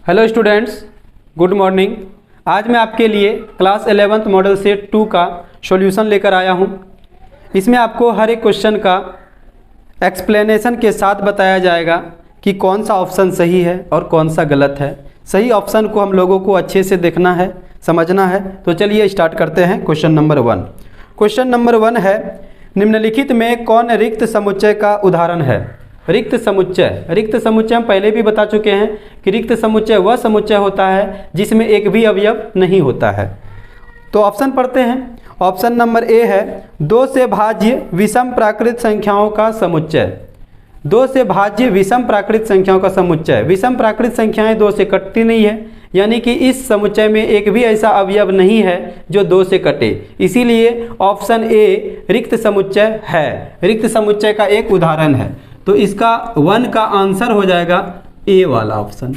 Hello students, good morning. आज मैं आपके लिए क्लास 11th मॉडल सेट 2 का सॉल्यूशन लेकर आया हूं। इसमें आपको हर एक क्वेश्चन का एक्सप्लेनेशन के साथ बताया जाएगा कि कौन सा ऑप्शन सही है और कौन सा गलत है। सही ऑप्शन को हम लोगों को अच्छे से देखना है, समझना है। तो चलिए स्टार्ट करते हैं। Question number 1। क्वेश्चन नंबर 1 है, निम्नलिखित में कौन रिक्त समुच्चय का उदाहरण है? रिक्त समुच्चय हम पहले भी बता चुके हैं कि रिक्त समुच्चय वह समुच्चय होता है जिसमें एक भी अवयव नहीं होता है। तो ऑप्शन पढ़ते हैं। ऑप्शन नंबर ए है 2 से भाज्य विषम प्राकृत संख्याओं का समुच्चय। 2 से भाज्य विषम प्राकृत संख्याओं का समुच्चय। विषम प्राकृत संख्याएं 2 से कटती नहीं है, यानी कि इस समुच्चय में एक भी ऐसा अवयव नहीं है जो 2 से कटे। इसीलिए ऑप्शन ए रिक्त समुच्चय है, रिक्त समुच्चय का एक उदाहरण है। तो इसका 1 का आंसर हो जाएगा ए वाला ऑप्शन।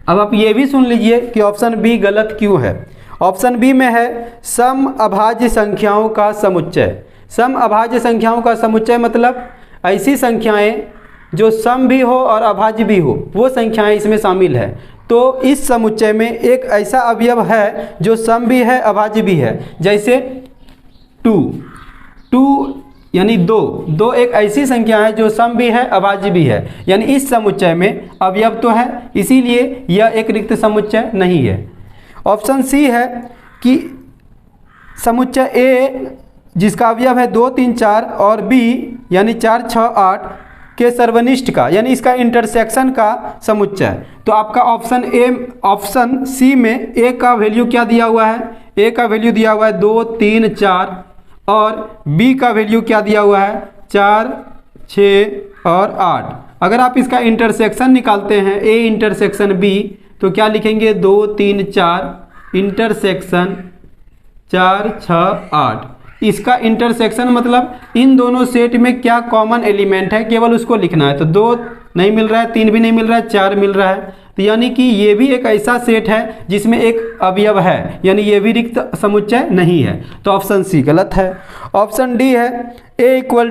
अब आप ये भी सुन लीजिए कि ऑप्शन बी गलत क्यों है। ऑप्शन बी में है सम अभाज्य संख्याओं का समुच्चय। सम अभाज्य संख्याओं का समुच्चय मतलब ऐसी संख्याएं जो सम भी हो और अभाज्य भी हो, वो संख्याएं इसमें शामिल है। तो इस समुच्चय में एक ऐसा अवयव है जो सम भी है अभाज्य भी है, जैसे 2 यानी 2 एक ऐसी संख्या है जो सम भी है अभाज्य भी है, यानी इस समुच्चय में अवयव तो है, इसीलिए यह एक रिक्त समुच्चय नहीं है। ऑप्शन सी है कि समुच्चय ए जिसका अवयव है 2, 3, 4 और बी यानी 4, 6, 8 के सर्वनिष्ठ का, यानी इसका इंटरसेक्शन का समुच्चय। तो आपका ऑप्शन सी में ए का वैल्यू क्या दिया हुआ है? ए का वैल्यू दिया हुआ है 2, 3, 4 और बी का वैल्यू क्या दिया हुआ है? 4, 6 और 8। अगर आप इसका इंटरसेक्शन निकालते हैं ए इंटरसेक्शन बी, तो क्या लिखेंगे? 2, 3, 4 इंटरसेक्शन 4, 6, 8। इसका इंटरसेक्शन मतलब इन दोनों सेट में क्या कॉमन एलिमेंट है, केवल उसको लिखना है। तो 2 नहीं मिल रहा है, 3 भी नहीं मिल रहा है, 4 मिल रहा है। तो यानी कि ये भी एक ऐसा सेट है जिसमें एक अवयव है, यानी ये भी रिक्त समुच्चय नहीं है। तो ऑप्शन सी गलत है। ऑप्शन डी है A equal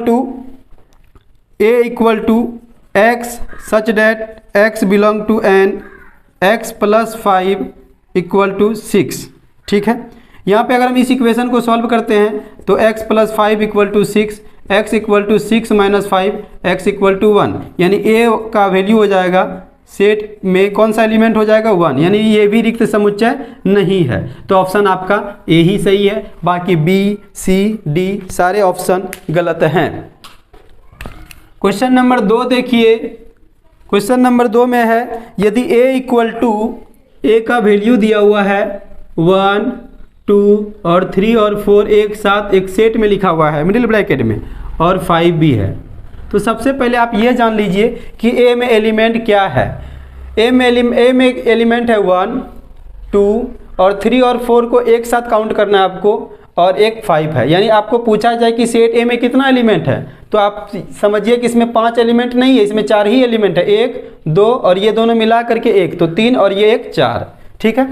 to X such that X belong to N X plus 5 equal to 6। ठीक है, यहाँ पे अगर हम इस इक्वेशन को सॉल्व करते हैं तो x plus 5 equal to 6, x equal to 6 minus 5, x equal to 1, यानी a का वैल्यू हो जाएगा सेट में कौन सा एलिमेंट हो जाएगा? 1, यानी ये भी रिक्त समुच्चय नहीं है। तो ऑप्शन आपका ए ही सही है, बाकी बी, सी, डी सारे ऑप्शन गलत हैं। क्वेश्चन नंबर 2 देखिए। क्वेश्चन नंबर 2 में है यदि a इक्वल टू ए का वैल्यू दिया हुआ है 1, 2 और 3 और 4 एक साथ एक सेट में लिखा हुआ है मिडिल ब्रैकेट में, और 5 भी है, तो सबसे पहले आप ये जान लीजिए कि ए में एलिमेंट क्या है। ए में एलिमेंट है 1, 2 और 3 और 4 को एक साथ काउंट करना है आपको, और एक 5 है। यानी आपको पूछा जाए कि सेट ए में कितना एलिमेंट है, तो आप समझिए कि इसमें 5 एलिमेंट नहीं है, इसमें 4 ही एलिमेंट है, 1, 2 और ये दोनों मिला करके 1, तो 3 और ये 1, 4। ठीक है,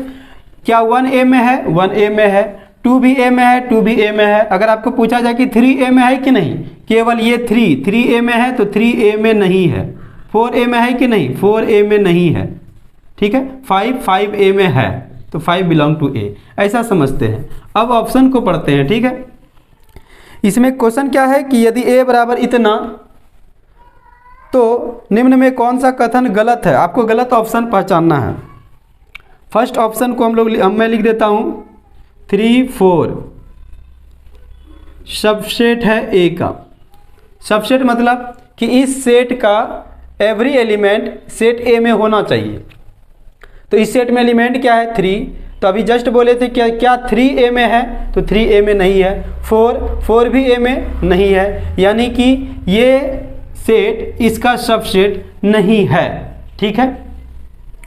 क्या 1 ए में है? 1 ए में है। 2 भी ए में है? 2 भी ए में है। अगर आपको पूछा जाए कि 3 ए में है कि नहीं, केवल ये 3 ए में है, तो 3 ए में नहीं है। 4 ए में है कि नहीं? 4 ए में नहीं है। ठीक है, 5 ए में है, तो 5 बिलोंग टू ए, ऐसा समझते हैं। अब ऑप्शन को पढ़ते हैं। ठीक है, इसमें क्वेश्चन क्या है कि यदि ए बराबर इतना, तो निम्न में कौन सा कथन गलत है? आपको गलत ऑप्शन पहचानना है। फर्स्ट ऑप्शन को मैं लिख देता हूँ 3, 4 सबसेट है ए का। सबसेट मतलब कि इस सेट का एवरी एलिमेंट सेट ए में होना चाहिए। तो इस सेट में एलिमेंट क्या है? 3। तो अभी जस्ट बोले थे क्या 3 ए में है, तो 3 ए में नहीं है। 4 भी ए में नहीं है, यानी कि ये सेट इसका सबसेट नहीं है। ठीक है,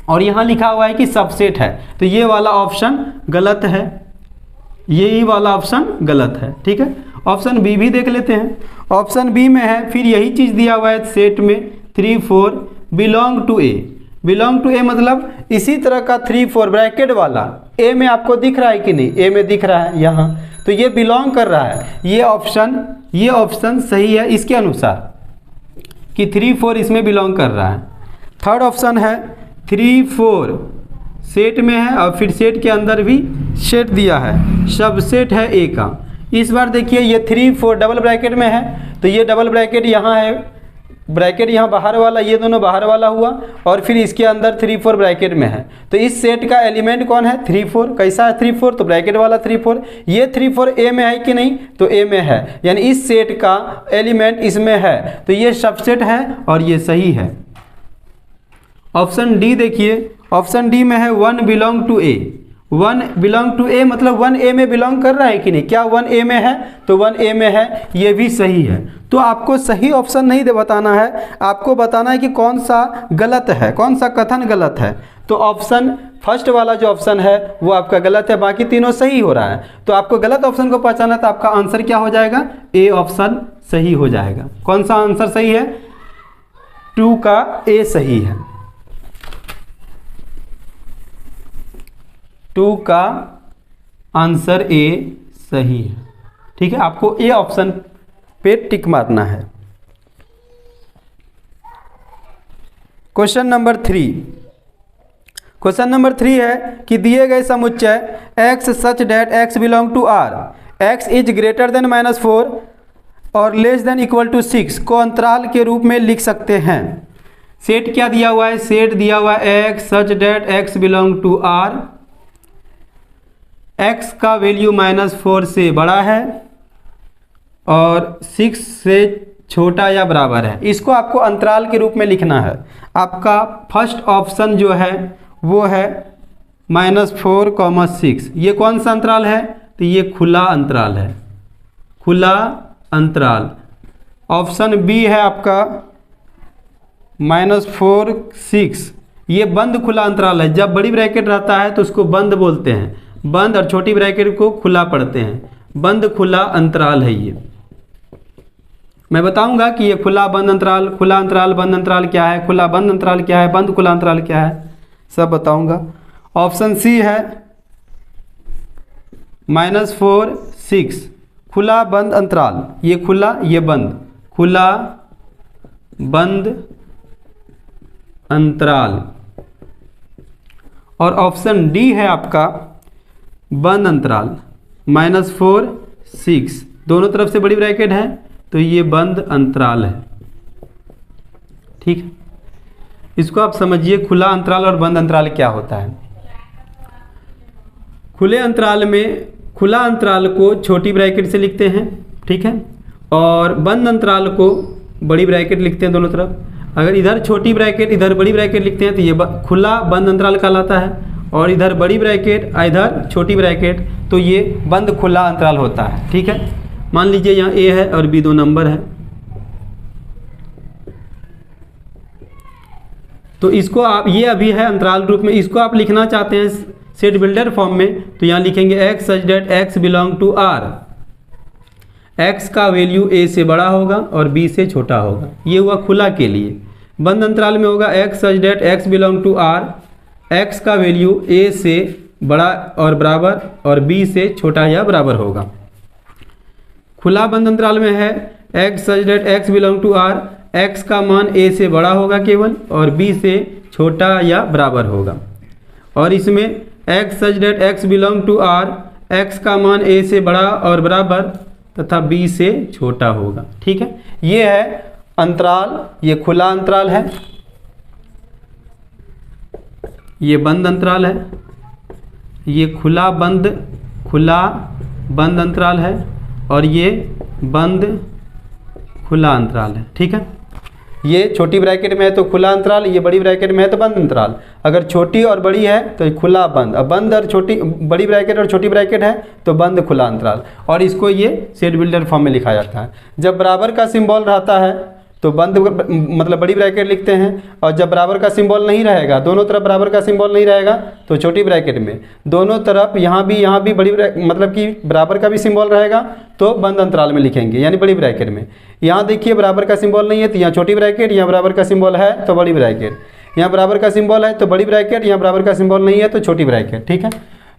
और यहाँ लिखा हुआ है कि सबसेट है, तो ये वाला ऑप्शन गलत है, यही वाला ऑप्शन गलत है। ठीक है, ऑप्शन बी भी देख लेते हैं। ऑप्शन बी में है फिर यही चीज़ दिया हुआ है सेट में 3, 4 belong to A. Belong to A मतलब इसी तरह का 3, 4 ब्रैकेट वाला ए में आपको दिख रहा है कि नहीं? ए में दिख रहा है यहाँ, तो ये बिलोंग कर रहा है। ये ऑप्शन सही है इसके अनुसार कि 3, 4 इसमें बिलोंग कर रहा है। थर्ड ऑप्शन है 3 4 सेट में है और फिर सेट के अंदर भी सेट दिया है, सबसेट है ए का। इस बार देखिए ये 3 4 डबल ब्रैकेट में है, तो ये डबल ब्रैकेट यहाँ है, ब्रैकेट यहाँ बाहर वाला, ये दोनों बाहर वाला हुआ, और फिर इसके अंदर 3 4 ब्रैकेट में है। तो इस सेट का एलिमेंट कौन है? 3 4। कैसा है 3 4? तो ब्रैकेट वाला 3 4। ये 3 4 ए में है कि नहीं? तो ए में है, यानी इस सेट का एलिमेंट इसमें है, तो ये सबसेट है और ये सही है। ऑप्शन डी देखिए, ऑप्शन डी में है 1 belong to A. 1 belong to A मतलब 1 ए में बिलोंग कर रहा है कि नहीं? क्या 1 ए में है? तो 1 ए में है, ये भी सही है। तो आपको सही ऑप्शन नहीं बताना है, आपको बताना है कि कौन सा गलत है, कौन सा कथन गलत है। तो ऑप्शन फर्स्ट वाला जो ऑप्शन है वो आपका गलत है, बाकी तीनों सही हो रहा है। तो आपको गलत ऑप्शन को पहचाना, तो आपका आंसर क्या हो जाएगा? ए ऑप्शन सही हो जाएगा। कौन सा आंसर सही है? 2 का ए सही है। 2 का आंसर ए सही है। ठीक है, आपको ए ऑप्शन पे टिक मारना है। Question number 3। क्वेश्चन नंबर 3 है कि दिए गए समुच्चय x such that x belong to r, x is greater than -4 और लेस देन इक्वल टू 6 को अंतराल के रूप में लिख सकते हैं। सेट क्या दिया हुआ है? सेट दिया हुआ है x such that x belong to r, x का वैल्यू -4 से बड़ा है और 6 से छोटा या बराबर है। इसको आपको अंतराल के रूप में लिखना है। आपका फर्स्ट ऑप्शन जो है वो है -4, 6। ये कौन सा अंतराल है? तो ये खुला अंतराल है, खुला अंतराल। ऑप्शन बी है आपका -4, 6, ये बंद खुला अंतराल है। जब बड़ी ब्रैकेट रहता है तो उसको बंद बोलते हैं, बंद, और छोटी ब्रैकेट को खुला पढ़ते हैं। बंद खुला अंतराल है ये। मैं बताऊंगा कि ये खुला बंद अंतराल, खुला अंतराल बंद अंतराल क्या है, खुला बंद अंतराल क्या है, बंद खुला अंतराल क्या है, सब बताऊंगा। ऑप्शन सी है -4, 6 खुला बंद अंतराल। ये खुला, ये बंद, खुला बंद अंतराल। और ऑप्शन डी है आपका बंद अंतराल, -4, 6 दोनों तरफ से बड़ी ब्रैकेट है, तो ये बंद अंतराल है। ठीक है, इसको आप समझिए खुला अंतराल और बंद अंतराल क्या होता है। खुले अंतराल में, खुला अंतराल को छोटी ब्रैकेट से लिखते हैं, ठीक है, और बंद अंतराल को बड़ी ब्रैकेट लिखते हैं दोनों तरफ। अगर इधर छोटी ब्रैकेट इधर बड़ी ब्रैकेट लिखते हैं तो ये खुला बंद अंतराल कहलाता है, और इधर बड़ी ब्रैकेट इधर छोटी ब्रैकेट तो ये बंद खुला अंतराल होता है। ठीक है, मान लीजिए यहाँ ए है और बी 2 नंबर है, तो इसको आप, ये अभी है अंतराल रूप में, इसको आप लिखना चाहते हैं सेट बिल्डर फॉर्म में, तो यहाँ लिखेंगे x such that x belong to r, x का वैल्यू a से बड़ा होगा और b से छोटा होगा। ये हुआ खुला के लिए। बंद अंतराल में होगा x such that x belong to r, x का वैल्यू a से बड़ा और बराबर और b से छोटा या बराबर होगा। खुला बंद अंतराल में है x such that x belong to r, x का मान a से बड़ा होगा केवल और b से छोटा या बराबर होगा। और इसमें x such that x belong to r, x का मान a से बड़ा और बराबर तथा b से छोटा होगा। ठीक है, ये है अंतराल, ये खुला अंतराल है, ये बंद अंतराल है, ये खुला बंद अंतराल है, और ये बंद खुला अंतराल है। ठीक है, ये छोटी ब्रैकेट में है तो खुला अंतराल, ये बड़ी ब्रैकेट में है तो बंद अंतराल। अगर छोटी और बड़ी है तो खुला बंद, अब बंद और छोटी, बड़ी ब्रैकेट और छोटी ब्रैकेट है तो बंद खुला अंतराल। और इसको ये सेट बिल्डर फॉर्म में लिखा जाता है। जब बराबर का सिंबल रहता है तो बंद मतलब बड़ी ब्रैकेट लिखते हैं, और जब बराबर का सिंबल नहीं रहेगा, दोनों तरफ बराबर का सिंबल नहीं रहेगा तो छोटी ब्रैकेट में, दोनों तरफ यहाँ भी बड़ी मतलब कि बराबर का भी सिंबल रहेगा तो बंद अंतराल में लिखेंगे, यानी बड़ी ब्रैकेट में। यहाँ देखिए बराबर का सिंबल नहीं है तो यहाँ छोटी ब्रैकेट, यहाँ बराबर का सिंबल है तो बड़ी ब्रैकेट, यहाँ बराबर का सिंबल है तो बड़ी ब्रैकेट, यहाँ बराबर का सिंबल नहीं है तो छोटी ब्रैकेट। ठीक है,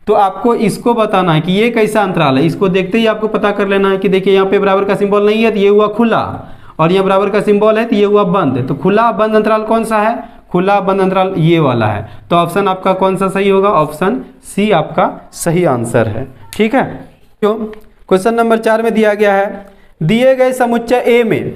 तो आपको इसको बताना है कि ये कैसा अंतराल है। इसको देखते ही आपको पता कर लेना है कि देखिए यहाँ पे बराबर का सिंबल नहीं है तो ये हुआ खुला, और यहाँ बराबर का सिंबल है तो ये हुआ बंद। तो खुला बंद अंतराल कौन सा है? खुला बंद अंतराल ये वाला है। तो ऑप्शन आपका कौन सा सही होगा? ऑप्शन सी आपका सही आंसर है। ठीक है, तो क्वेश्चन नंबर 4 में दिया गया है, दिए गए समुच्चय ए में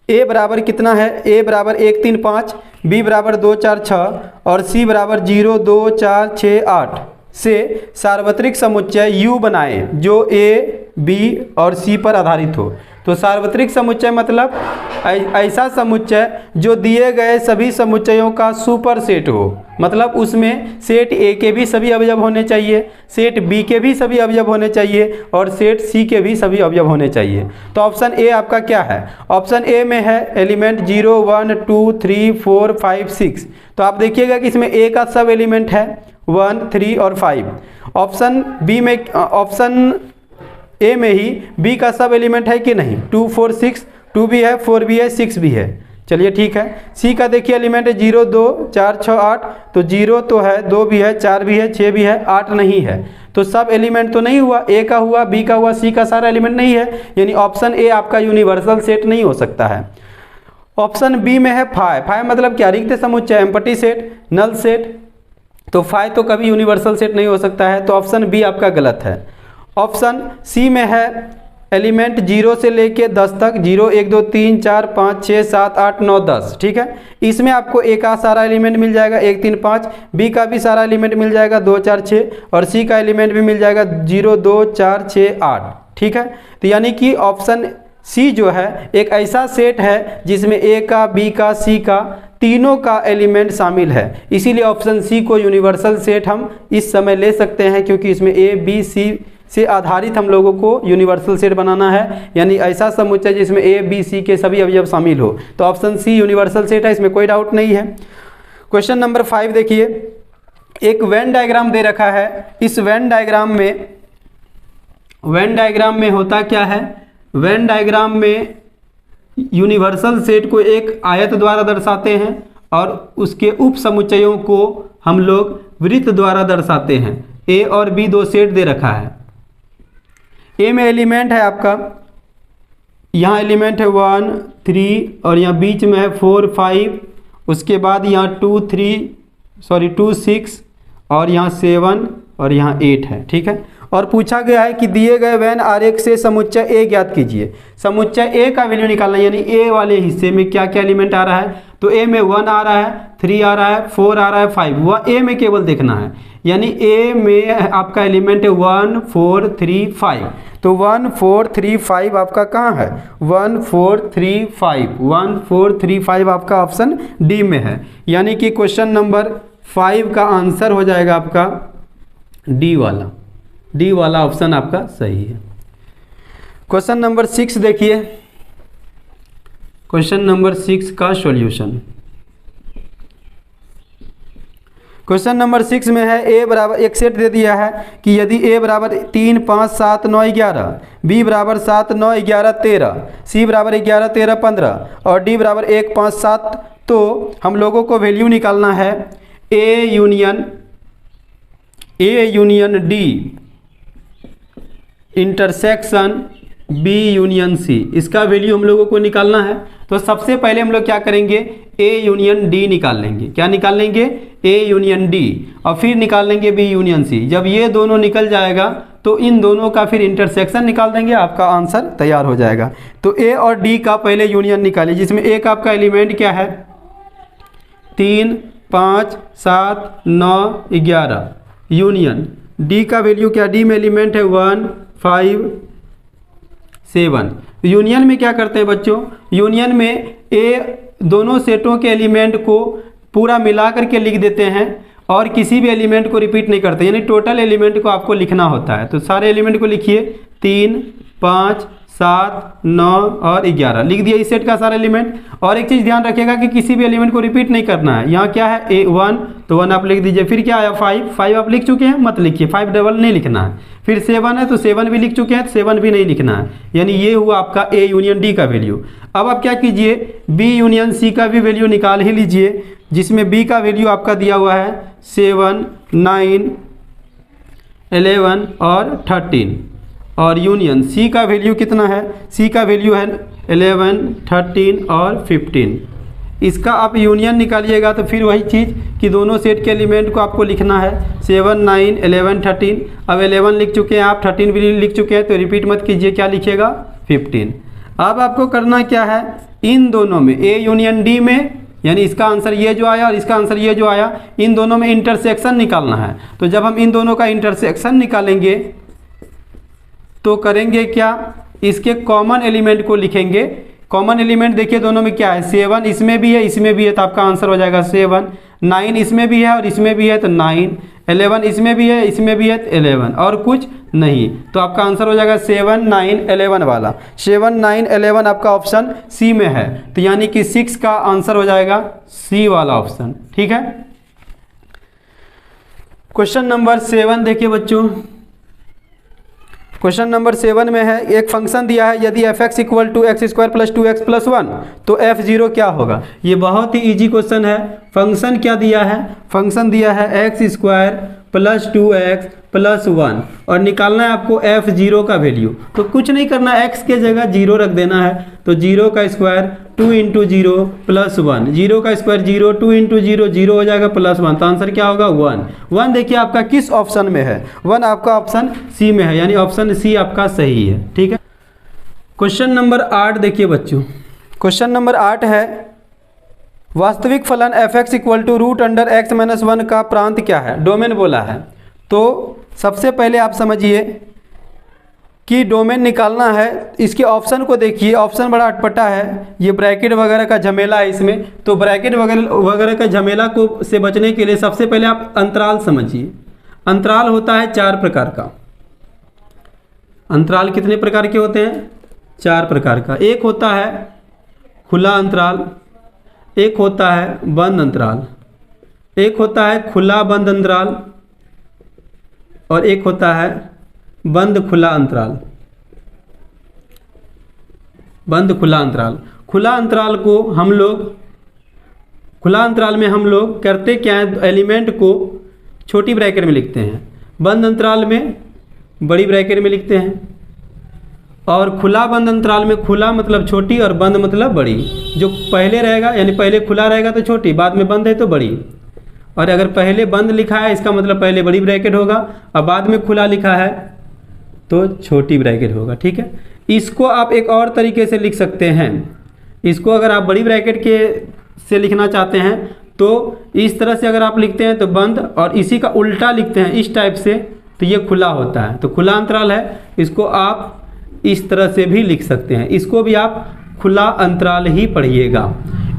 ए बराबर कितना है? ए बराबर 1 3 5, बी बराबर 2 4 6 और सी बराबर 0 2 4 6 8 से सार्वत्रिक समुच्चय U बनाएं जो ए बी और सी पर आधारित हो। तो सार्वत्रिक समुच्चय मतलब ऐसा समुच्चय जो दिए गए सभी समुच्चयों का सुपर सेट हो, मतलब उसमें सेट ए के भी सभी अवयव होने चाहिए, सेट बी के भी सभी अवयव होने चाहिए और सेट सी के भी सभी अवयव होने चाहिए। तो ऑप्शन ए आपका क्या है? ऑप्शन ए में है एलिमेंट 0 1 2 3 4 5 6। तो आप देखिएगा कि इसमें ए का सब एलिमेंट है 1 3 और 5। ऑप्शन बी में, ऑप्शन ए में ही बी का सब एलिमेंट है कि नहीं? 2 4 6, 2 भी है, 4 भी है, 6 भी है। चलिए ठीक है। सी का देखिए एलिमेंट है 0 2 4 6 8। तो 0 तो है, 2 भी है, 4 भी है, 6 भी है, 8 नहीं है। तो सब एलिमेंट तो नहीं हुआ, ए का हुआ, बी का हुआ, सी का सारा एलिमेंट नहीं है, यानी ऑप्शन ए आपका यूनिवर्सल सेट नहीं हो सकता है। ऑप्शन बी में है फाइव। फाइव मतलब क्या? रिक्त समुच्चय, एम्प्टी सेट, नल सेट। तो फाइव तो कभी यूनिवर्सल सेट नहीं हो सकता है, तो ऑप्शन बी आपका गलत है। ऑप्शन सी में है एलिमेंट 0 से लेके 10 तक, 0 1 2 3 4 5 6 7 8 9 10। ठीक है, इसमें आपको ए का सारा एलिमेंट मिल जाएगा 1 3 5, बी का भी सारा एलिमेंट मिल जाएगा 2 4 6 और सी का एलिमेंट भी मिल जाएगा 0 2 4 6 8। ठीक है, तो यानी कि ऑप्शन सी जो है एक ऐसा सेट है जिसमें ए का, बी का, सी का तीनों का एलिमेंट शामिल है, इसीलिए ऑप्शन सी को यूनिवर्सल सेट हम इस समय ले सकते हैं, क्योंकि इसमें ए बी सी से आधारित हम लोगों को यूनिवर्सल सेट बनाना है, यानी ऐसा समुच्चय जिसमें ए बी सी के सभी अवयव शामिल हो। तो ऑप्शन सी यूनिवर्सल सेट है, इसमें कोई डाउट नहीं है। क्वेश्चन नंबर 5 देखिए, एक वेन डायग्राम दे रखा है। इस वेन डायग्राम में होता क्या है? वेन डायग्राम में यूनिवर्सल सेट को एक आयत द्वारा दर्शाते हैं और उसके उप समुच्चयों को हम लोग वृत्त द्वारा दर्शाते हैं। ए और बी दो सेट दे रखा है। ए में एलिमेंट है आपका, यहाँ एलिमेंट है 1 3 और यहाँ बीच में है 4 5, उसके बाद यहाँ 2 6 और यहाँ 7 और यहाँ 8 है। ठीक है, और पूछा गया है कि दिए गए वेन आरेख से समुच्चय ए ज्ञात कीजिए। समुच्चय ए का वैल्यू निकालना, यानी ए वाले हिस्से में क्या क्या एलिमेंट आ रहा है। तो ए में 1 आ रहा है, 3 आ रहा है, 4 आ रहा है, 5, वह ए में केवल देखना है, यानी ए में आपका एलिमेंट है 1 4 3 5। तो 1 4 3 5 आपका कहाँ है? 1 4 3 5, 1 4 3 5 आपका ऑप्शन डी में है, यानी कि क्वेश्चन नंबर 5 का आंसर हो जाएगा आपका डी वाला ऑप्शन आपका सही है। क्वेश्चन नंबर 6 देखिए, क्वेश्चन नंबर 6 का सॉल्यूशन। क्वेश्चन नंबर 6 में है ए बराबर, एक सेट दे दिया है कि यदि ए बराबर 3 5 7 9 11, बी बराबर 7 9 11 13, सी बराबर 11 13 15 और डी बराबर 1 5 7, तो हम लोगों को वैल्यू निकालना है A union D intersection B union C, इसका वैल्यू हम लोगों को निकालना है। तो सबसे पहले हम लोग क्या करेंगे? ए यूनियन डी निकाल लेंगे। क्या निकाल लेंगे? ए यूनियन डी, और फिर निकाल लेंगे बी यूनियन सी। जब ये दोनों निकल जाएगा तो इन दोनों का फिर इंटरसेक्शन निकाल देंगे, आपका आंसर तैयार हो जाएगा। तो ए और डी का पहले यूनियन निकालिए, जिसमें ए का आपका एलिमेंट क्या है? 3 5 7 9 11, यूनियन डी का वैल्यू क्या? डी में एलिमेंट है 1 5 7। यूनियन में क्या करते हैं बच्चों? यूनियन में ए दोनों सेटों के एलिमेंट को पूरा मिला करके लिख देते हैं और किसी भी एलिमेंट को रिपीट नहीं करते, यानी टोटल एलिमेंट को आपको लिखना होता है। तो सारे एलिमेंट को लिखिए, 3 5 7 9 और 11 लिख दिया इस सेट का सारा एलिमेंट। और एक चीज़ ध्यान रखिएगा कि किसी भी एलिमेंट को रिपीट नहीं करना है। यहाँ क्या है? ए 1, तो 1 आप लिख दीजिए। फिर क्या आया? 5 आप लिख चुके हैं, मत लिखिए, 5 डबल नहीं लिखना है। फिर 7 है तो 7 भी लिख चुके हैं, तो 7 भी नहीं लिखना है, यानी ये हुआ आपका ए यूनियन डी का वैल्यू। अब आप क्या कीजिए? बी यूनियन सी का भी वैल्यू निकाल ही लीजिए, जिसमें बी का वैल्यू आपका दिया हुआ है 7 9 11 और 13, और यूनियन सी का वैल्यू कितना है? सी का वैल्यू है 11 13 और 15। इसका आप यूनियन निकालिएगा तो फिर वही चीज़ कि दोनों सेट के एलिमेंट को आपको लिखना है 7, 9, 11, 13। अब 11 लिख चुके हैं आप, 13 भी लिख चुके हैं, तो रिपीट मत कीजिए, क्या लिखिएगा 15। अब आपको करना क्या है, इन दोनों में ए यूनियन डी में, यानी इसका आंसर ये जो आया और इसका आंसर ये जो आया, इन दोनों में इंटरसेक्शन निकालना है। तो जब हम इन दोनों का इंटरसेक्शन निकालेंगे तो करेंगे क्या, इसके कॉमन एलिमेंट को लिखेंगे। कॉमन एलिमेंट देखिए दोनों में क्या है, 7 इसमें भी है इसमें भी है, तो आपका आंसर हो जाएगा 7। 9 इसमें भी है और इसमें भी है तो 9। 11 इसमें भी है इसमें भी है तो 11, और कुछ नहीं, तो आपका आंसर हो जाएगा 7, 9, 11 वाला। 7, 9, 11 आपका ऑप्शन सी में है, तो यानी कि 6 का आंसर हो जाएगा सी वाला ऑप्शन। ठीक है, क्वेश्चन नंबर 7 देखिए बच्चों। क्वेश्चन नंबर 7 में है, एक फंक्शन दिया है, यदि f(x) = x² + 2x + 1 तो f0 क्या होगा। ये बहुत ही इजी क्वेश्चन है। फंक्शन क्या दिया है, फंक्शन दिया है x² + 2x + 1 और निकालना है आपको f0 का वैल्यू। तो कुछ नहीं करना, x के जगह 0 रख देना है, तो 0 का स्क्वायर 2 × 0 + 1, 0 का स्क्वायर 0, 2 × 0 0 हो जाएगा +1, तो आंसर क्या होगा 1। 1 देखिए आपका किस ऑप्शन में है, 1 आपका ऑप्शन सी में है, यानी ऑप्शन सी आपका सही है। ठीक है, क्वेश्चन नंबर 8 देखिए बच्चों। क्वेश्चन नंबर 8 है, वास्तविक फलन f(x) √ (x - 1) का प्रांत क्या है, डोमेन बोला है। तो सबसे पहले आप समझिए कि डोमेन निकालना है। इसके ऑप्शन को देखिए, ऑप्शन बड़ा अटपटा है, ये ब्रैकेट वगैरह का झमेला है इसमें, तो ब्रैकेट वगैरह का झमेला को से बचने के लिए सबसे पहले आप अंतराल समझिए। अंतराल होता है 4 प्रकार का। अंतराल कितने प्रकार के होते हैं, 4 प्रकार का। एक होता है खुला अंतराल, एक होता है बंद अंतराल, एक होता है खुला बंद अंतराल, और एक होता है बंद खुला अंतराल। बंद खुला अंतराल, खुला अंतराल को हम लोग, खुला अंतराल में हम लोग करते क्या है, एलिमेंट को छोटी ब्रैकेट में लिखते हैं, बंद अंतराल में बड़ी ब्रैकेट में लिखते हैं, और खुला बंद अंतराल में खुला मतलब छोटी और बंद मतलब बड़ी। जो पहले रहेगा, यानी पहले खुला रहेगा तो छोटी, बाद में बंद है तो बड़ी, और अगर पहले बंद लिखा है इसका मतलब पहले बड़ी ब्रैकेट होगा, और बाद में खुला लिखा है तो छोटी ब्रैकेट होगा। ठीक है, इसको आप एक और तरीके से लिख सकते हैं। इसको अगर आप बड़ी ब्रैकेट के से लिखना चाहते हैं तो इस तरह से अगर आप लिखते हैं तो बंद, और इसी का उल्टा लिखते हैं इस टाइप से तो ये खुला होता है, तो खुला अंतराल है। इसको आप इस तरह से भी लिख सकते हैं, इसको भी आप खुला अंतराल ही पढ़िएगा।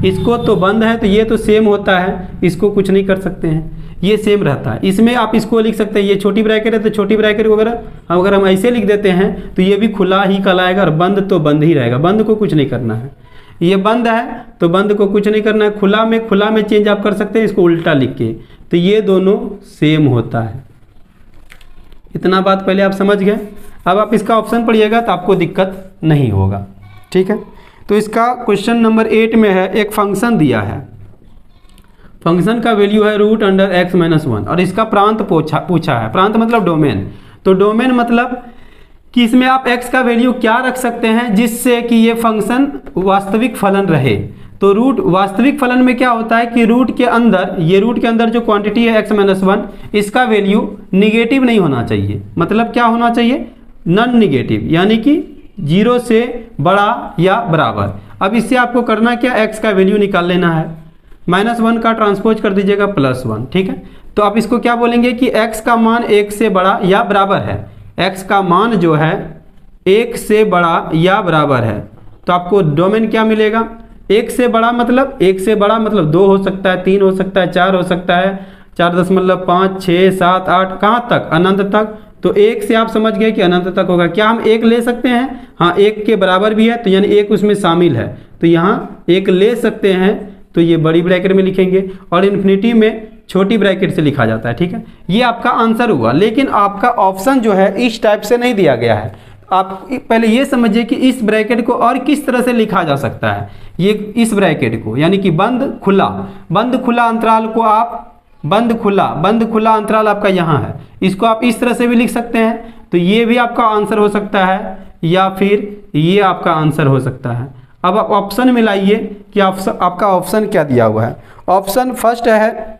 इसको तो बंद है तो ये तो सेम होता है, इसको कुछ नहीं कर सकते हैं, ये सेम रहता है। इसमें आप इसको लिख सकते हैं, ये छोटी ब्रैकेट है तो छोटी ब्रैकेट वगैरह अगर हम ऐसे लिख देते हैं तो ये भी खुला ही कहलाएगा, और बंद तो बंद ही रहेगा, बंद को कुछ नहीं करना है। ये बंद है तो बंद को कुछ नहीं करना है, खुला में चेंज आप कर सकते हैं इसको उल्टा लिख के, तो ये दोनों सेम होता है। इतना बात पहले आप समझ गए। अब आप इसका ऑप्शन पढ़िएगा तो आपको दिक्कत नहीं होगा। ठीक है, तो इसका क्वेश्चन नंबर 8 में है, एक फंक्शन दिया है, फंक्शन का वैल्यू है √(x - 1) और इसका प्रांत पूछा है। प्रांत मतलब डोमेन, तो डोमेन मतलब कि इसमें आप x का वैल्यू क्या रख सकते हैं जिससे कि ये फंक्शन वास्तविक फलन रहे। तो रूट वास्तविक फलन में क्या होता है कि रूट के अंदर, ये रूट के अंदर जो क्वांटिटी है x - 1, इसका वैल्यू निगेटिव नहीं होना चाहिए। मतलब क्या होना चाहिए, नॉन निगेटिव, यानी कि 0 से बड़ा या बराबर। अब इससे आपको करना क्या, x का वैल्यू निकाल लेना है, -1 का ट्रांसपोज कर दीजिएगा +1। ठीक है, तो आप इसको क्या बोलेंगे कि x का मान 1 से बड़ा या बराबर है, x का मान जो है 1 से बड़ा या बराबर है, तो आपको डोमेन क्या मिलेगा, 1 से बड़ा मतलब 1 से बड़ा मतलब 2 हो सकता है, 3 हो सकता है, 4 हो सकता है, 4.5, 6, 7, 8 कहाँ तक, अनंत तक। तो 1 से आप समझ गए कि अनंत तक होगा। क्या हम 1 ले सकते हैं, हाँ 1 के बराबर भी है तो यानी 1 उसमें शामिल है, तो यहाँ 1 ले सकते हैं, तो ये बड़ी ब्रैकेट में लिखेंगे, और इन्फिनिटी में छोटी ब्रैकेट से लिखा जाता है। ठीक है, ये आपका आंसर हुआ। लेकिन आपका ऑप्शन जो है इस टाइप से नहीं दिया गया है। आप पहले ये समझिए कि इस ब्रैकेट को और किस तरह से लिखा जा सकता है। ये इस ब्रैकेट को यानी कि बंद खुला अंतराल को आप बंद खुला अंतराल आपका यहाँ है, इसको आप इस तरह से भी लिख सकते हैं, तो ये भी आपका आंसर हो सकता है, या फिर ये आपका आंसर हो सकता है। अब आप ऑप्शन मिलाइए कि आपका ऑप्शन क्या दिया हुआ है। ऑप्शन फर्स्ट है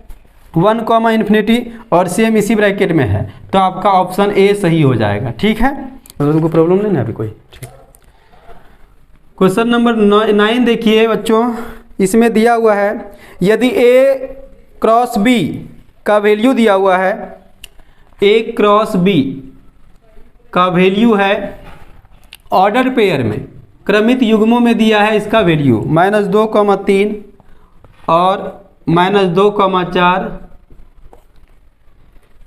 1 कॉमा इन्फिनिटी और सेम इसी ब्रैकेट में है, तो आपका ऑप्शन ए सही हो जाएगा। ठीक है, तो तुमको प्रॉब्लम नहीं है अभी कोई। क्वेश्चन नंबर 9 देखिए बच्चों, इसमें दिया हुआ है यदि ए क्रॉस बी का वैल्यू दिया हुआ है, ए क्रॉस बी का वैल्यू है ऑर्डर पेयर में, क्रमित युग्मों में दिया है इसका वैल्यू -2,3 और -2,4,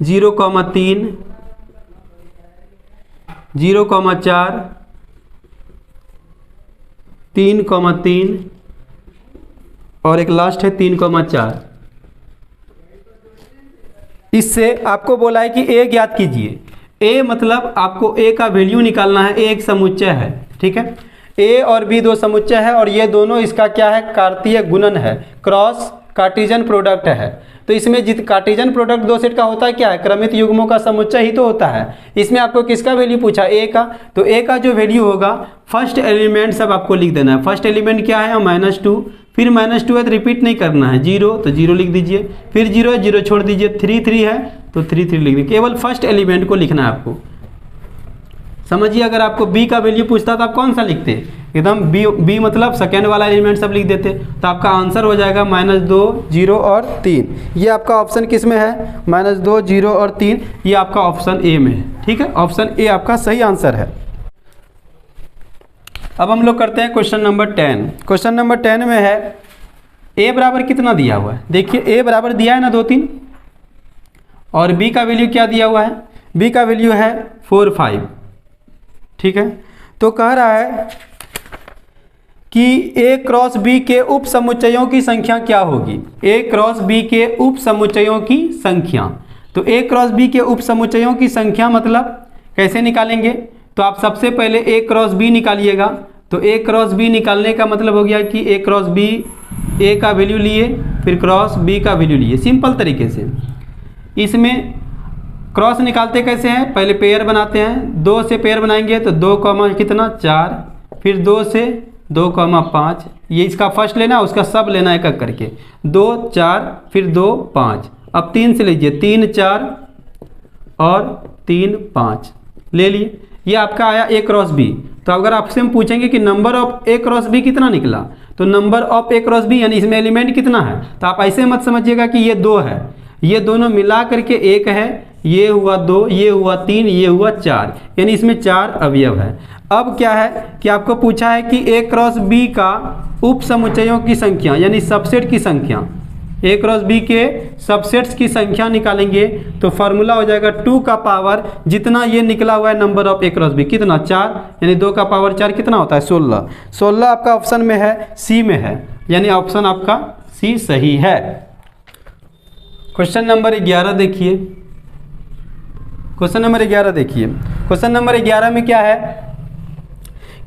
0,3, 0,4, 3,3 और एक लास्ट है 3,4। इससे आपको बोला है कि ए ज्ञात कीजिए। ए मतलब आपको ए का वैल्यू निकालना है। ए एक समुच्चय है, ठीक है। ए और बी दो समुच्चय है और ये दोनों इसका क्या है, कार्तीय गुणन है, क्रॉस कार्टेशियन प्रोडक्ट है। तो इसमें कार्टेशियन प्रोडक्ट दो सेट का होता है क्या है, क्रमित युग्मों का समुच्चय ही तो होता है। इसमें आपको किसका वैल्यू पूछा, ए का, तो ए का जो वैल्यू होगा फर्स्ट एलिमेंट सब आपको लिख देना है। फर्स्ट एलिमेंट क्या है, -2, फिर -2 है तो रिपीट नहीं करना है, 0 तो 0 लिख दीजिए, फिर 0 है 0 छोड़ दीजिए, 3 है तो 3 लिख दीजिए। केवल फर्स्ट एलिमेंट को लिखना है आपको। समझिए, अगर आपको बी का वैल्यू पूछता तो आप कौन सा लिखते, एकदम बी मतलब सेकेंड वाला एलिमेंट सब लिख देते, तो आपका आंसर हो जाएगा -2, 0 और 3। ये आपका ऑप्शन किस में है, -2, 0 और 3, ये आपका ऑप्शन ए में है। ठीक है, ऑप्शन ए आपका सही आंसर है। अब हम लोग करते हैं क्वेश्चन नंबर 10। क्वेश्चन नंबर 10 में है ए बराबर कितना दिया हुआ है। देखिए ए बराबर दिया है ना 2, 3, और बी का वैल्यू क्या दिया हुआ है, बी का वैल्यू है 4, 5। ठीक है, तो कह रहा है कि ए क्रॉस बी के उप समुच्चयों की संख्या क्या होगी। ए क्रॉस बी के उप समुच्चयों की संख्या, तो ए क्रॉस बी के उप समुच्चयों की संख्या मतलब कैसे निकालेंगे, तो आप सबसे पहले ए क्रॉस बी निकालिएगा। तो ए क्रॉस बी निकालने का मतलब हो गया कि ए क्रॉस बी, ए का वैल्यू लिए फिर क्रॉस बी का वैल्यू लिए, सिंपल तरीके से। इसमें क्रॉस निकालते कैसे हैं, पहले पेयर बनाते हैं। 2 से पेयर बनाएंगे तो 2, कितना 4, फिर 2 से 2,5, ये इसका फर्स्ट लेना उसका सब लेना एक एक करके, 2, 4 फिर 2, 5। अब 3 से लीजिए, 3, 4 और 3, 5 ले लिए। ये आपका आया ए क्रॉस बी। तो अगर आपसे हम पूछेंगे कि number of A cross B कितना निकला, तो number of A cross B यानी इसमें एलिमेंट कितना है, तो आप ऐसे मत समझिएगा कि ये 2 है, ये दोनों मिला करके 1 है, ये हुआ 2, ये हुआ 3, ये हुआ 4, यानी इसमें 4 अवयव है। अब क्या है कि आपको पूछा है कि ए क्रॉस बी का उप समुच्चयों की संख्या यानी सबसेट की संख्या, ए क्रॉस बी के सबसेट्स की संख्या निकालेंगे तो फार्मूला हो जाएगा 2 का पावर जितना ये निकला हुआ है number of A cross B, कितना 4, यानी 2 का पावर 4 कितना होता है 16। 16 आपका ऑप्शन में है, सी में है, यानी ऑप्शन आपका सी सही है। क्वेश्चन नंबर 11 देखिए। क्वेश्चन नंबर 11 देखिए। क्वेश्चन नंबर 11 में क्या है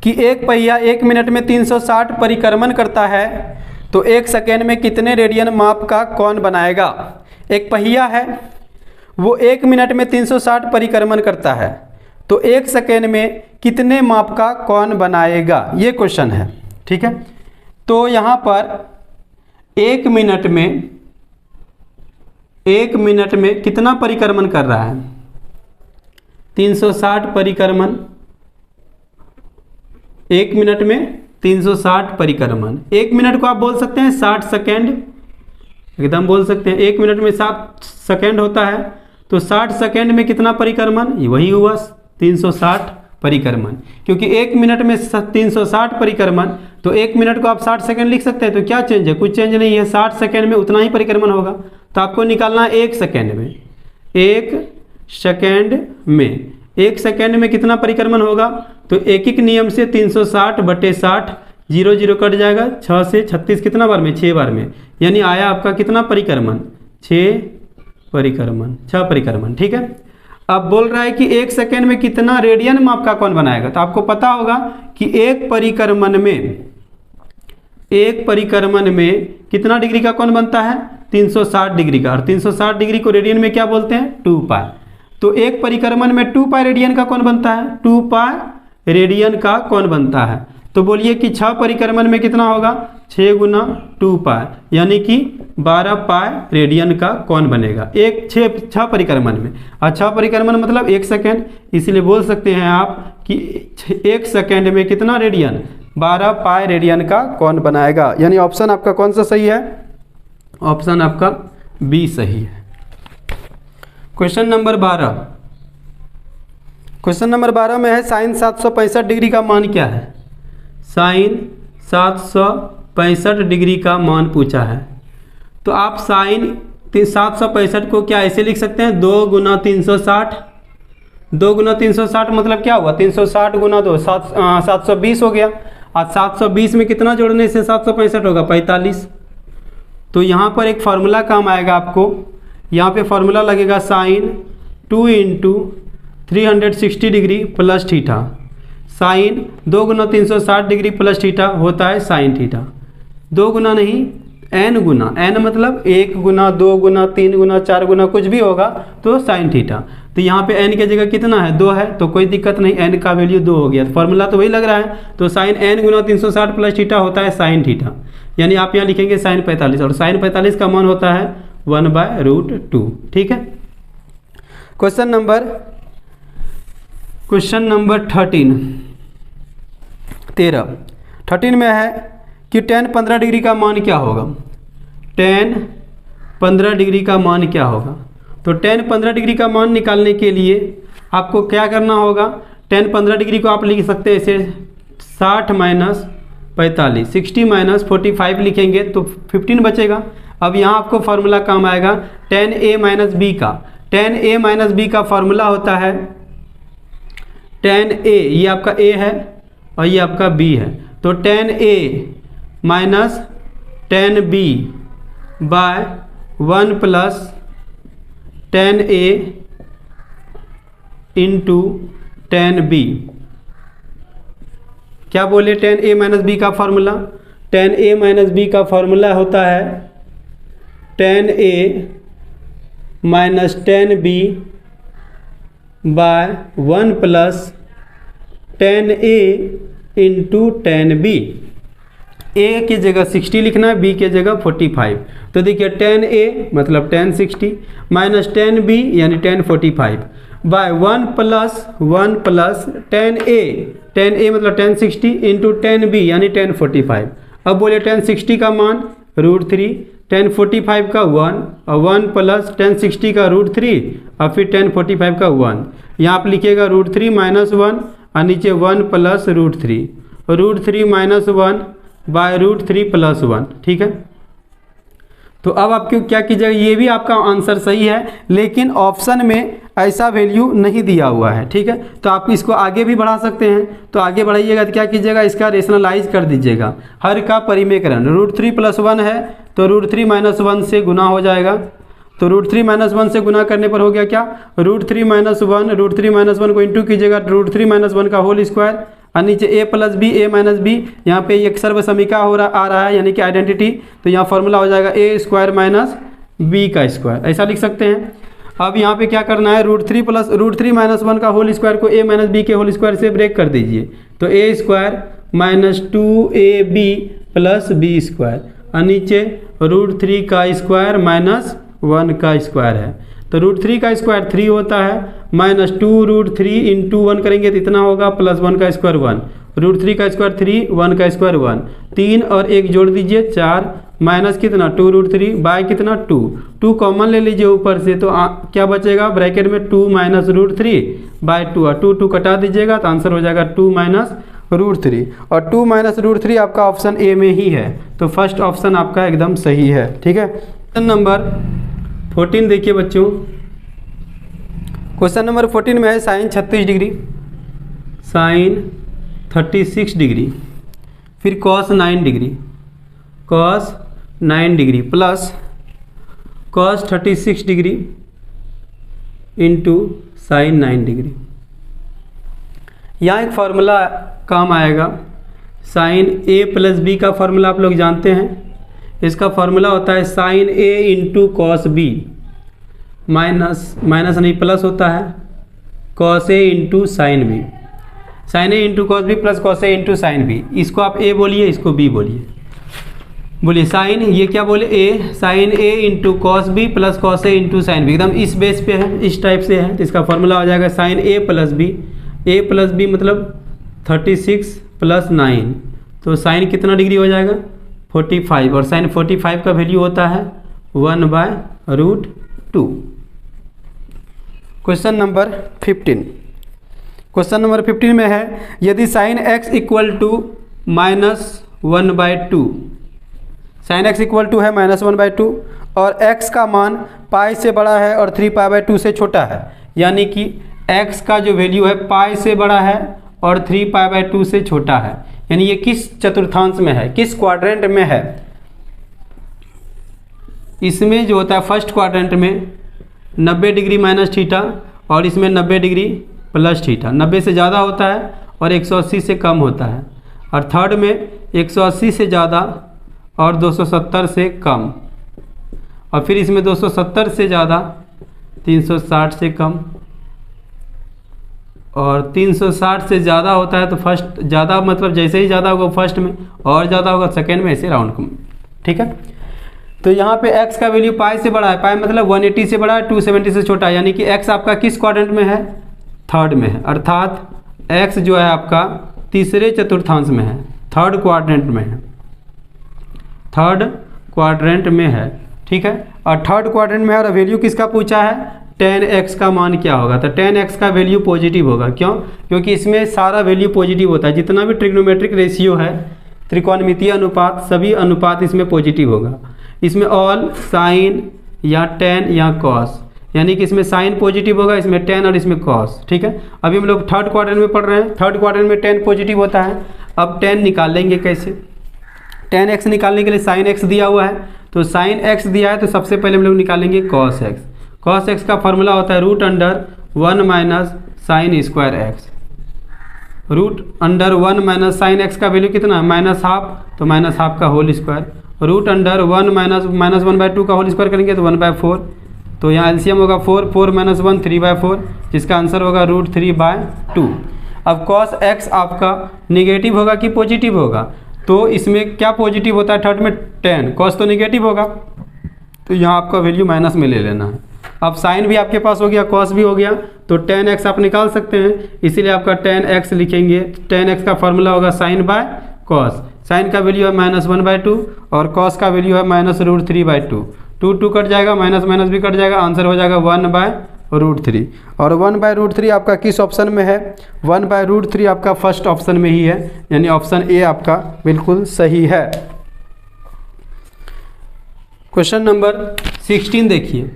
कि एक पहिया 1 मिनट में 360 परिक्रमण करता है, तो 1 सेकेंड में कितने रेडियन माप का कौन बनाएगा। एक पहिया है वो 1 मिनट में 360 परिक्रमण करता है, तो 1 सेकेंड में कितने माप का कौन बनाएगा, ये क्वेश्चन है। ठीक है, तो यहाँ पर 1 मिनट में कितना परिक्रमण कर रहा है, 360 परिक्रमण, 1 मिनट में 360 परिक्रमण। 1 मिनट को आप बोल सकते हैं 60 सेकेंड, एकदम बोल सकते हैं। 1 मिनट में 7 सेकेंड होता है, तो 60 सेकेंड में कितना परिक्रमण, वही हुआ 360 परिक्रमण। क्योंकि 1 मिनट में 360 परिक्रमण, तो 1 मिनट को आप 60 सेकेंड लिख सकते हैं। तो क्या चेंज है, कुछ चेंज नहीं है, 60 सेकेंड में उतना ही परिक्रमण होगा। तो आपको निकालना है 1 सेकेंड में, 1 सेकेंड में कितना परिक्रमण होगा, तो एक नियम से 360/60, 0 0 कट जाएगा, 6 से 36 कितना बार में, 6 बार में, यानी आया आपका कितना परिक्रमण, 6 परिक्रमण। ठीक है, अब बोल रहा है कि 1 सेकेंड में कितना रेडियन माप का कौन बनाएगा। तो आपको पता होगा कि एक परिक्रमण में कितना डिग्री का कौन बनता है, 360 डिग्री का, और 360 डिग्री को रेडियन में क्या बोलते हैं, 2 पाई। तो एक परिक्रमण में 2 पाई रेडियन का कौन बनता है, 2 पाई रेडियन का कौन बनता है। तो बोलिए कि 6 परिक्रमण में कितना होगा, 6 गुना 2 पाई, यानी कि 12 पाई रेडियन का कौन बनेगा एक 6 परिक्रमण में। और 6 परिक्रमण मतलब 1 सेकेंड, इसलिए बोल सकते हैं आप कि 1 सेकेंड में कितना रेडियन, 12 पाई रेडियन का कौन बनाएगा। यानी ऑप्शन आपका कौन सा सही है, ऑप्शन आपका बी सही है। क्वेश्चन नंबर 12, क्वेश्चन नंबर 12 में है साइन 765 डिग्री का मान क्या है। साइन 765 डिग्री का मान पूछा है, तो आप साइन 765 को क्या ऐसे लिख सकते हैं, 2 गुना 360। 2 गुना 360 मतलब क्या हुआ, 360 गुना 2 720 हो गया। और 720 में कितना जोड़ने से 765 होगा, 45। तो यहाँ पर एक फार्मूला काम आएगा आपको, यहाँ पे फार्मूला लगेगा sine 2 into 360 degree plus theta. Sine 2 गुना 360 डिग्री प्लस थीटा होता है साइन थीटा। 2 गुना नहीं, n गुना, n मतलब 1 गुना 2 गुना 3 गुना 4 गुना कुछ भी होगा तो साइन थीटा। तो यहाँ पे n की जगह कितना है, 2 है, तो कोई दिक्कत नहीं, n का वैल्यू 2 हो गया। तो फार्मूला तो वही लग रहा है, तो साइन n गुना 360 प्लस थीटा होता है साइन थीटा। यानी आप यहाँ लिखेंगे साइन 45, और साइन 45 का मान होता है 1/√2। ठीक है। क्वेश्चन नंबर 13 में है कि tan 15 डिग्री का मान क्या होगा। tan 15 डिग्री का मान क्या होगा, तो tan 15 डिग्री का मान निकालने के लिए आपको क्या करना होगा, tan 15 डिग्री को आप लिख सकते हैं इसे 60 माइनस 45, 60 माइनस 45 लिखेंगे तो 15 बचेगा। अब यहाँ आपको फार्मूला काम आएगा tan a माइनस बी का। tan a माइनस बी का फार्मूला होता है tan a, ये आपका a है और ये आपका b है, तो tan a minus tan b by 1 plus tan a into tan b। क्या बोले, tan a माइनस बी का formula, tan a minus B का फार्मूला होता है tan a minus tan b by 1 plus tan a into tan b। a की जगह 60 लिखना है, b की जगह 45। तो देखिए tan a मतलब tan 60 माइनस tan b यानी tan 45 by 1 plus tan a मतलब tan 60 इंटू tan b यानी tan 45। अब बोले tan 60 का मान √3, tan 45 का 1 और 1 प्लस tan 60 का √3 और फिर tan 45 का 1। यहाँ आप लिखिएगा √3 माइनस 1 और नीचे 1 प्लस √3 माइनस 1 बाय √3 प्लस 1। ठीक है। तो अब आपको क्या कीजिएगा, ये भी आपका आंसर सही है, लेकिन ऑप्शन में ऐसा वैल्यू नहीं दिया हुआ है। ठीक है, तो आप इसको आगे भी बढ़ा सकते हैं। तो आगे बढ़ाइएगा तो क्या कीजिएगा, इसका रेशनलाइज कर दीजिएगा। हर का परिमेकरण √3 प्लस 1 है तो √3 माइनस 1 से गुना हो जाएगा। तो √3 माइनस 1 से गुना करने पर हो गया क्या, √3 माइनस 1 को इंटू कीजिएगा √3 माइनस 1 का होल स्क्वायर और नीचे a plus B a minus B. यहाँ पे एक सर्व समीका आ रहा है यानी कि आइडेंटिटी, तो यहाँ फॉर्मूला हो जाएगा a स्क्वायर माइनस b का स्क्वायर, ऐसा लिख सकते हैं। अब यहाँ पे क्या करना है, √3 माइनस 1 का होल स्क्वायर को a माइनस बी के होल स्क्वायर से ब्रेक कर दीजिए। तो a square minus 2ab plus B square और नीचे √3 का स्क्वायर माइनस 1 का स्क्वायर है। तो √3 का स्क्वायर 3 होता है, माइनस 2√3 इंटू 1 करेंगे तो इतना होगा, प्लस 1 का स्क्वायर 1, √3 का स्क्वायर 3, 1 का स्क्वायर 1, 3 और 1 जोड़ दीजिए 4, माइनस कितना 2√3 बाय कितना 2 कॉमन ले लीजिए ऊपर से, तो क्या बचेगा ब्रैकेट में 2 माइनस √3 बाय 2 और 2 कटा दीजिएगा तो आंसर हो जाएगा 2 माइनस √3 और 2 माइनस √3 आपका ऑप्शन ए में ही है। तो फर्स्ट ऑप्शन आपका एकदम सही है। ठीक है। क्वेश्चन नंबर 14 देखिए बच्चों, क्वेश्चन नंबर 14 में है साइन 36 डिग्री, साइन 36 डिग्री, फिर cos 9 degree, cos 9 degree plus cos 36 degree into sine 9 degree. यहाँ एक फार्मूला काम आएगा, साइन a प्लस बी का फार्मूला आप लोग जानते हैं। इसका फार्मूला होता है sine a into cos B, minus नहीं प्लस होता है cos a into sine B. Sine A into cos B plus cos A into sine B. इसको आप ए बोलिए, इसको बी बोलिए। बोलिए साइन, ये क्या बोले, A, sine A into cos B plus cos A into sine B. एकदम इस बेस पे है, इस टाइप से है, तो इसका फॉर्मूला हो जाएगा साइन ए प्लस बी मतलब 36 प्लस 9, तो साइन कितना डिग्री हो जाएगा 45, और साइन 45 का वैल्यू होता है 1/√2। Question number 15। क्वेश्चन नंबर 15 में है यदि sine x equal to -1/2, sine x equal to है -1/2 और x का मान पाई से बड़ा है और 3π/2 से छोटा है, यानी कि x का जो वैल्यू है पाई से बड़ा है और 3π/2 से छोटा है, यानी ये किस चतुर्थांश में है, किस क्वाड्रेंट में है। इसमें जो होता है फर्स्ट क्वाड्रेंट में 90 डिग्री माइनस थीटा और इसमें 90 डिग्री प्लस थीटा, 90 से ज़्यादा होता है और 180 से कम होता है, और थर्ड में 180 से ज़्यादा और 270 से कम, और फिर इसमें 270 से ज़्यादा 360 से कम, और 360 से ज़्यादा होता है तो फर्स्ट ज़्यादा मतलब जैसे ही ज़्यादा होगा फर्स्ट में और ज़्यादा होगा सेकेंड में, ऐसे राउंड में। ठीक है, तो यहाँ पे x का वैल्यू पाई से बड़ा है, पाई मतलब 180 से बड़ा है, 270 से छोटा है, यानी कि x आपका किस क्वाड्रेंट में है, थर्ड में है, अर्थात x जो है आपका तीसरे चतुर्थांश में है, थर्ड क्वाड्रेंट में है, थर्ड क्वाड्रेंट में है। ठीक है, और थर्ड क्वाड्रेंट में है और वैल्यू किसका पूछा है, tan x का मान क्या होगा, तो tan x का वैल्यू पॉजिटिव होगा। क्यों, क्योंकि इसमें सारा वैल्यू पॉजिटिव होता है, जितना भी ट्रिग्नोमेट्रिक रेशियो है, त्रिकोणमितीय अनुपात, सभी अनुपात इसमें पॉजिटिव होगा। इसमें ऑल, साइन या tan या cos, यानी कि इसमें साइन पॉजिटिव होगा, इसमें tan और इसमें cos। ठीक है, अभी हम लोग थर्ड क्वाड्रेंट में पढ़ रहे हैं, थर्ड क्वाड्रेंट में tan पॉजिटिव होता है। अब tan निकाल लेंगे कैसे, tan x निकालने के लिए sin x दिया हुआ है, तो sin x दिया है तो सबसे पहले हम लोग निकालेंगे cos x। cos x का फॉर्मूला होता है √1 - sin square x, √1 - sin x का वैल्यू कितना है -½ तो -½ का होल स्क्वायर, √1 - -1/2 का होल स्क्वायर करेंगे तो 1/4, तो यहाँ एलसीएम होगा 4, 4 - 1 3/4, जिसका आंसर होगा √3/2। अब cos x आपका निगेटिव होगा कि पॉजिटिव होगा, तो इसमें क्या पॉजिटिव होता है, थर्ड में tan, cos तो निगेटिव होगा, तो यहाँ आपका वैल्यू माइनस में ले लेना है। अब साइन भी आपके पास हो गया, cos भी हो गया, तो tan x आप निकाल सकते हैं, इसीलिए आपका tan x लिखेंगे। tan x का फॉर्मूला होगा sin/cos, साइन का वैल्यू है -1/2 और cos का वैल्यू है -√3/2, 2 कट जाएगा, माइनस माइनस भी कट जाएगा, आंसर हो जाएगा 1/√3। और 1/√3 आपका किस ऑप्शन में है, 1/√3 आपका फर्स्ट ऑप्शन में ही है, यानी ऑप्शन ए आपका बिल्कुल सही है। क्वेश्चन नंबर 16 देखिए,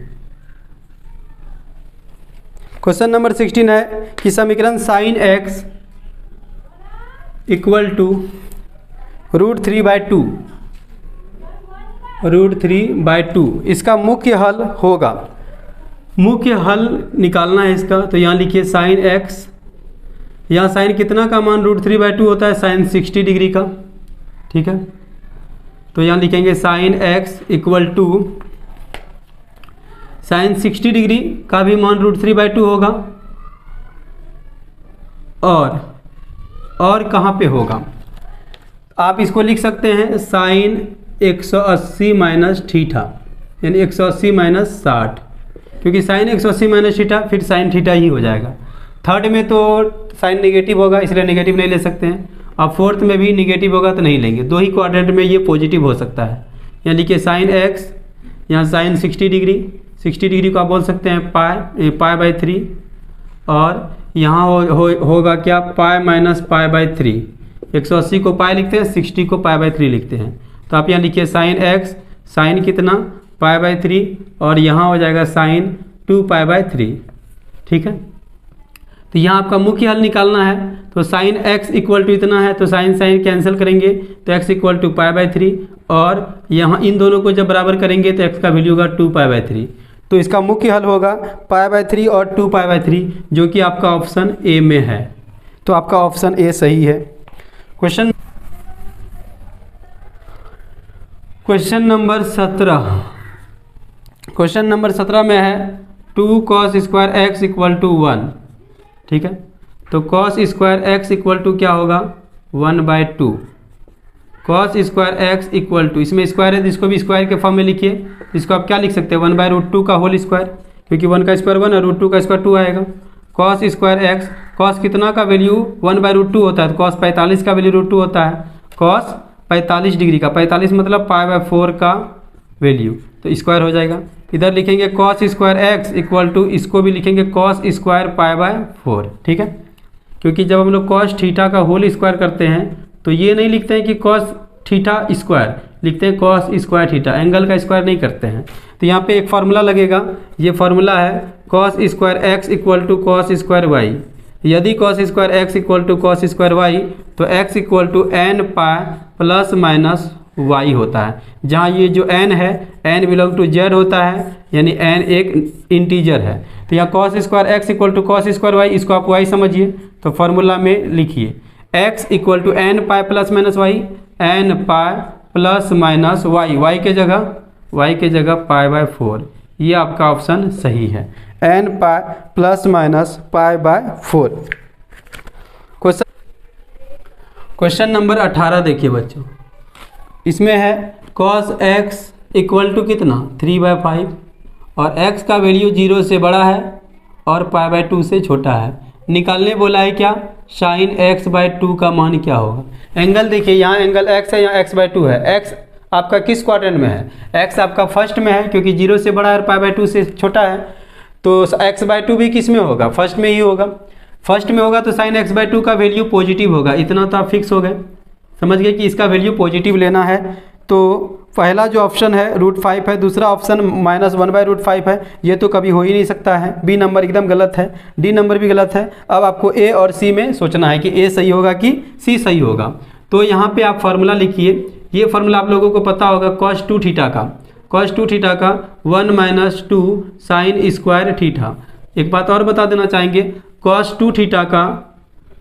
क्वेश्चन नंबर 16 है कि समीकरण sin x इक्वल टू √3/2, √3/2 इसका मुख्य हल होगा, मुख्य हल निकालना है इसका, तो यहाँ लिखिए sin x, यहाँ साइन कितना का मान √3/2 होता है, साइन 60 डिग्री का। ठीक है, तो यहाँ लिखेंगे sin x equal to sine 60 degree का भी मान √3/2 होगा, और कहाँ पे होगा, आप इसको लिख सकते हैं साइन 180 माइनस थीटा, यानी 180 माइनस 60, क्योंकि साइन 180 माइनस थीटा फिर साइन थीटा ही हो जाएगा। थर्ड में तो साइन नेगेटिव होगा, इसलिए नेगेटिव नहीं ले सकते हैं, अब फोर्थ में भी नेगेटिव होगा तो नहीं लेंगे, दो ही क्वाड्रेंट में ये पॉजिटिव हो सकता है। यहाँ लिखिए साइन x, यहाँ साइन 60 डिग्री, 60 डिग्री को आप बोल सकते हैं पाई/3, और यहाँ होगा क्या पाई-पाई/3, 180 को पाई लिखते हैं, 60 को पाई/3 लिखते हैं, तो आप यहाँ लिखिए साइन x, साइन कितना पाई/3, और यहाँ हो जाएगा साइन 2π/3। ठीक है, तो यहाँ आपका मुख्य हल निकालना है, तो साइन x इक्वल टू इतना है, तो साइन साइन कैंसिल करेंगे तो x इक्वल टू पाई/3, और यहाँ इन दोनों को जब बराबर करेंगे तो x का वैल्यू होगा 2π/3, तो इसका मुख्य हल होगा पाई/3 और 2π/3, जो कि आपका ऑप्शन ए में है, तो आपका ऑप्शन ए सही है। क्वेश्चन नंबर 17, क्वेश्चन नंबर 17 में है 2 cos² x इक्वल टू 1। ठीक है, तो cos square x equal to क्या होगा 1/2। Cos square x equal to, इसमें स्क्वायर है तो इसको भी स्क्वायर के फॉर्म में लिखिए। इसको आप क्या लिख सकते हैं 1/√2 का होल स्क्वायर, क्योंकि 1 का स्क्वायर 1 और √2 का स्क्वायर 2 आएगा। कॉस स्क्वायर एक्स, कॉस कितना का वैल्यू 1/√2 होता है, तो कॉस 45 का वैल्यू √2 होता है। कॉस 45 डिग्री का, 45 मतलब π/4 का वैल्यू, तो स्क्वायर हो जाएगा। इधर लिखेंगे cos square x equal to, इसको भी लिखेंगे कॉस स्क्वायर π/4, ठीक है। क्योंकि जब हम लोग कॉस थीटा का होल स्क्वायर करते हैं तो ये नहीं लिखते हैं कि कॉस थीटा स्क्वायर, लिखते हैं कॉस स्क्वायर थीटा, एंगल का स्क्वायर नहीं करते हैं। तो यहाँ पे एक फार्मूला लगेगा, ये फार्मूला है cos square x equal to cos square y. यदि cos square x equal to cos square y तो x equal to n pi plus minus y होता है, जहाँ ये जो n है n बिलोंग टू z होता है, यानी n एक इंटीजर है। तो यहाँ cos square x equal to cos square y, इसको आप y समझिए, तो फार्मूला में लिखिए x equal to n pi plus minus y, n pi plus minus y, y के जगह π/4। ये आपका ऑप्शन सही है, n pi plus minus π/4। Question number 18 देखिए बच्चों, इसमें है cos x इक्वल टू कितना 3/5 और x का वैल्यू 0 से बड़ा है और π/2 से छोटा है। निकालने बोला है क्या, sin x/2 का मान क्या होगा। एंगल देखिए, यहाँ एंगल x है, यहाँ x/2 है। x आपका किस क्वाड्रेंट में है, x आपका फर्स्ट में है, क्योंकि 0 से बड़ा है और π/2 से छोटा है, तो x/2 भी किस में होगा, फर्स्ट में ही होगा। फर्स्ट में होगा तो sin x/2 का वैल्यू पॉजिटिव होगा, इतना तो आप फिक्स हो गए, समझ गए कि इसका वैल्यू पॉजिटिव लेना है। तो पहला जो ऑप्शन है √5 है, दूसरा ऑप्शन -1/√5 है, ये तो कभी हो ही नहीं सकता है। बी नंबर एकदम गलत है, डी नंबर भी गलत है। अब आपको ए और सी में सोचना है कि ए सही होगा कि सी सही होगा। तो यहाँ पे आप फार्मूला लिखिए, ये फार्मूला आप लोगों को पता होगा cos 2 थीटा का, cos 2 थीटा का 1 - 2 sin स्क्वायर थीटा। एक बात और बता देना चाहेंगे, cos 2 थीटा का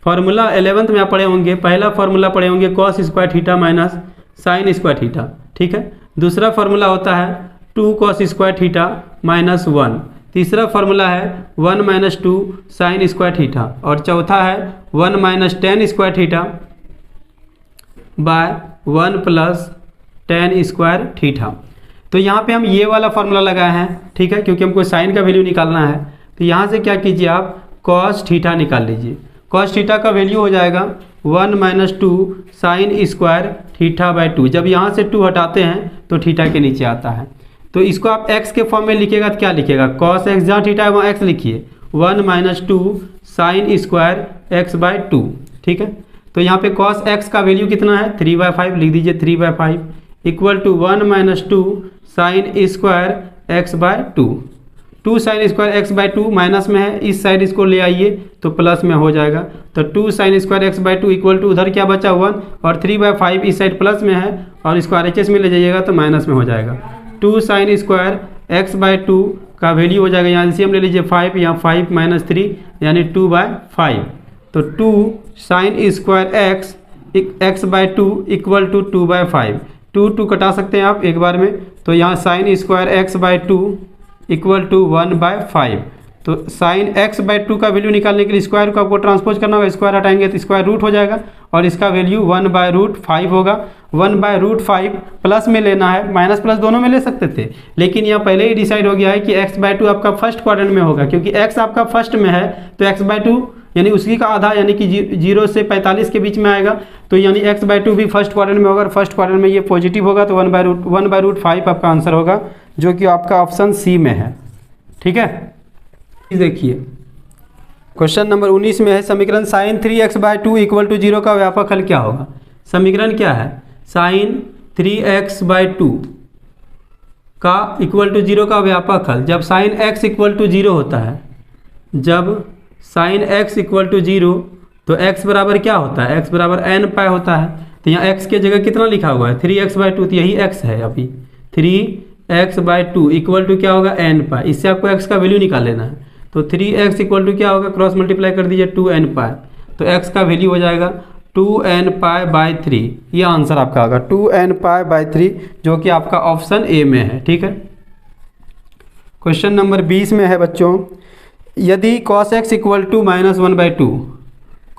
फार्मूला 11th में आप पढ़े होंगे, पहला फार्मूला पढ़े होंगे cos square theta minus sine square theta, ठीक है। दूसरा फार्मूला होता है 2 cos स्क्वायर थीटा -1। तीसरा फार्मूला है 1 - 2 साइन स्क्वायर थीटा, और चौथा है 1 - tan square theta by 1 + tan square theta. तो यहाँ पे हम ये वाला फार्मूला लगाए हैं, ठीक है, क्योंकि हमको साइन का वैल्यू निकालना है। तो यहाँ से क्या कीजिए, आप cos थीटा निकाल लीजिए। cos थीटा का वैल्यू हो जाएगा 1 - 2 साइन स्क्वायर थीटा/2। जब यहाँ से 2 हटाते हैं तो थीटा के नीचे आता है, तो इसको आप x के फॉर्म में लिखिएगा तो क्या लिखिएगा, cos x, जहाँ थीटा है वहाँ x लिखिए, 1 - 2 साइन स्क्वायर x/2, ठीक है। तो यहाँ पे cos x का वैल्यू कितना है 3/5, लिख दीजिए 3/5 equal to 1 - 2 sine square x/2। 2 sine square x/2 minus में है, इस साइड इसको ले आइए तो प्लस में हो जाएगा। तो 2 sine square x/2 equal to उधर क्या बचा 1 और 3/5 इस साइड प्लस में है और इसको RHS में ले जाइएगा तो माइनस में हो जाएगा। 2 साइन स्क्वायर x/2 का वैल्यू हो जाएगा, यहाँ एलसीएम ले लीजिए 5, यहाँ 5 - 3 यानी 2/5। तो 2 sine square x/2 equal to 2/5। 2 कटा सकते हैं आप एक बार में, तो यहाँ sign square x/2 equal to 1/5। तो साइन x/2 का वैल्यू निकालने के लिए स्क्वायर को आपको ट्रांसपोज करना होगा, स्क्वायर हटाएंगे तो स्क्वायर रूट हो जाएगा और इसका वैल्यू 1/√5 होगा। 1/√5 प्लस में लेना है, माइनस प्लस दोनों में ले सकते थे, लेकिन यहाँ पहले ही डिसाइड हो गया है कि x/2 आपका फर्स्ट क्वाड्रेंट में होगा, क्योंकि x आपका फर्स्ट में है तो x/2 यानी उसी का आधा, यानी कि 0 से 45 के बीच में आएगा, तो यानी x/2 भी फर्स्ट क्वाड्रेंट में होगा और फर्स्ट क्वाड्रेंट में ये पॉजिटिव होगा, तो 1/√5 आपका आंसर होगा, जो कि आपका ऑप्शन सी में है, ठीक है। देखिए क्वेश्चन नंबर 19 में है, समीकरण sin 3x/2 इक्वल टू 0 का व्यापक हल क्या होगा। समीकरण क्या है, sin 3x/2 का इक्वल टू 0 का व्यापक हल। जब sin x इक्वल टू 0 होता है, जब sin x इक्वल टू 0 तो x बराबर क्या होता है, x बराबर n पाई होता है। तो यहाँ x के जगह कितना लिखा हुआ है 3x/2, तो यही x है अभी 3x/2 इक्वल टू क्या होगा n पाई। इससे आपको x का वैल्यू निकाल लेना है, तो 3x इक्वल टू क्या होगा, क्रॉस मल्टीप्लाई कर दीजिए 2n पाई, तो x का वैल्यू हो जाएगा 2n पाई/3। ये आंसर आपका होगा 2n पाई/3, जो कि आपका ऑप्शन ए में है, ठीक है। क्वेश्चन नंबर 20 में है बच्चों, यदि cos x equal to -1/2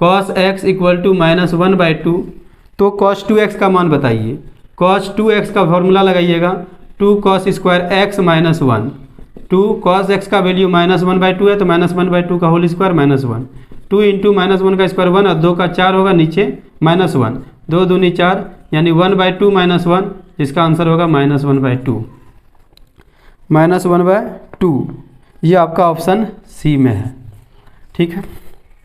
cos x equal to -1/2, तो cos 2x का मान बताइए। cos 2x का फॉर्मूला लगाइएगा 2 cos square x minus 1। 2 cos x का वैल्यू -1/2 है तो -1/2 का होल स्क्वायर -1। 2 इंटू -1 का स्क्वायर 1 और 2 का 4 होगा, नीचे -1, 2 दूनी 4 यानी 1/2 -1, इसका आंसर होगा -1/2। -1/2 ये आपका ऑप्शन सी में है। ठीक है।